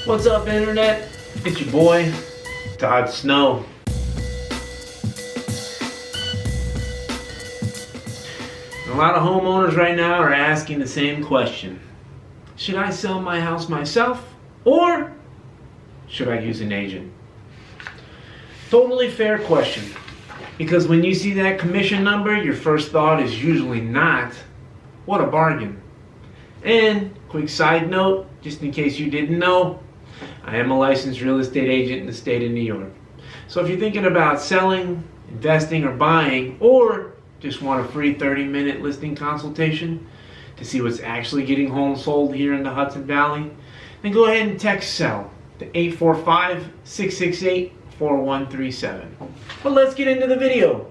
What's up, Internet? It's your boy, toddsnow. A lot of homeowners right now are asking the same question. Should I sell my house myself or should I use an agent? Totally fair question. Because when you see that commission number, your first thought is usually not, what a bargain. And quick side note, just in case you didn't know, I am a licensed real estate agent in the state of New York. So if you're thinking about selling, investing, or buying, or just want a free 30-minute listing consultation to see what's actually getting homes sold here in the Hudson Valley, then go ahead and text SELL to 845-668-4137. But let's get into the video.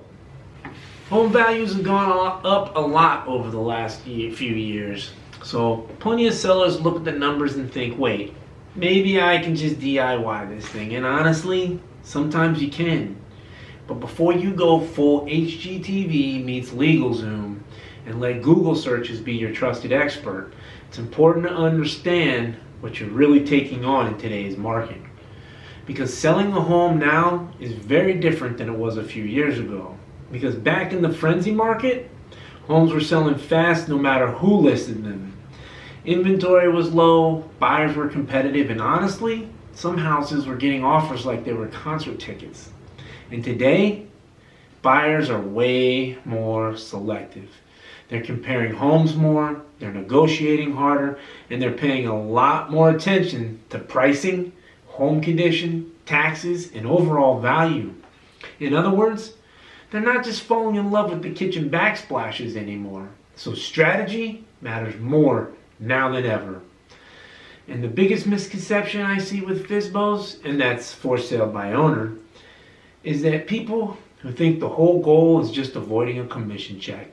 Home values have gone up a lot over the last few years. So plenty of sellers look at the numbers and think, wait, maybe I can just DIY this thing. And honestly, sometimes you can. But before you go full HGTV meets LegalZoom and let Google searches be your trusted expert, it's important to understand what you're really taking on in today's market. Because selling a home now is very different than it was a few years ago. Because back in the frenzy market, homes were selling fast no matter who listed them. Inventory was low, buyers were competitive, and honestly, some houses were getting offers like they were concert tickets. And today, buyers are way more selective. They're comparing homes more, they're negotiating harder, and they're paying a lot more attention to pricing, home condition, taxes, and overall value. In other words, they're not just falling in love with the kitchen backsplashes anymore. So strategy matters more now than ever. And the biggest misconception I see with FSBOs, and that's for sale by owner, is that people who think the whole goal is just avoiding a commission check.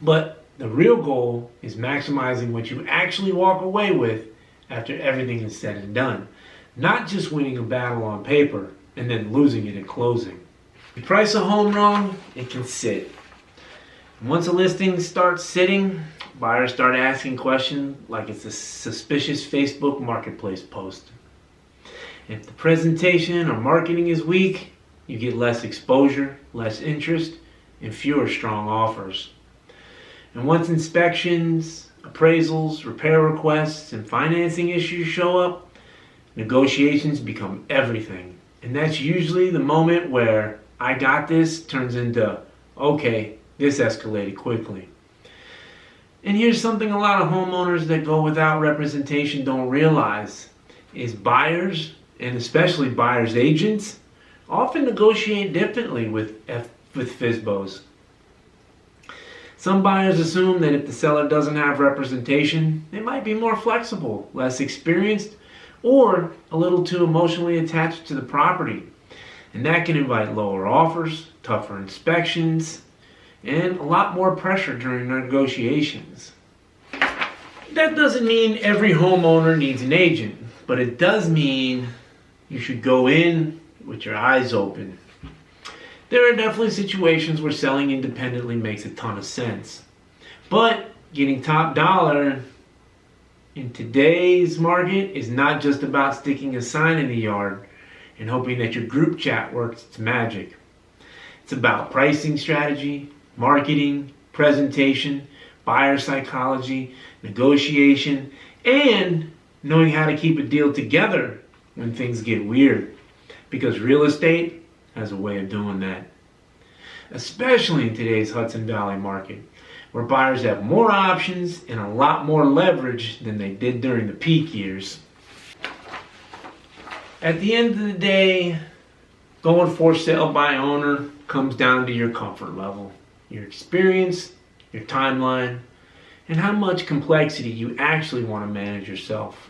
But the real goal is maximizing what you actually walk away with after everything is said and done. Not just winning a battle on paper and then losing it at closing. If you price a home wrong, it can sit. And once a listing starts sitting, buyers start asking questions like it's a suspicious Facebook marketplace post. If the presentation or marketing is weak, you get less exposure, less interest, and fewer strong offers. And once inspections, appraisals, repair requests, and financing issues show up, negotiations become everything. And that's usually the moment where I got this turns into, okay, this escalated quickly. And here's something a lot of homeowners that go without representation don't realize is buyers, and especially buyers agents, often negotiate differently with FSBOs. Some buyers assume that if the seller doesn't have representation, they might be more flexible, less experienced, or a little too emotionally attached to the property. And that can invite lower offers, tougher inspections, and a lot more pressure during negotiations. That doesn't mean every homeowner needs an agent, but it does mean you should go in with your eyes open. There are definitely situations where selling independently makes a ton of sense. But getting top dollar in today's market is not just about sticking a sign in the yard and hoping that your group chat works its magic. It's about pricing strategy, marketing, presentation, buyer psychology, negotiation, and knowing how to keep a deal together when things get weird. Because real estate has a way of doing that. Especially in today's Hudson Valley market, where buyers have more options and a lot more leverage than they did during the peak years. At the end of the day, going for sale by owner comes down to your comfort level, your experience, your timeline, and how much complexity you actually want to manage yourself.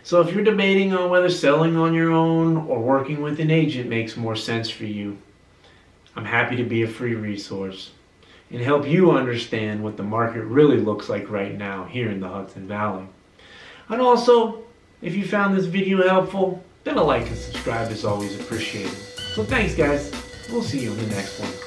So if you're debating on whether selling on your own or working with an agent makes more sense for you, I'm happy to be a free resource and help you understand what the market really looks like right now here in the Hudson Valley. And also, if you found this video helpful, then a like and subscribe is always appreciated. So thanks guys, we'll see you in the next one.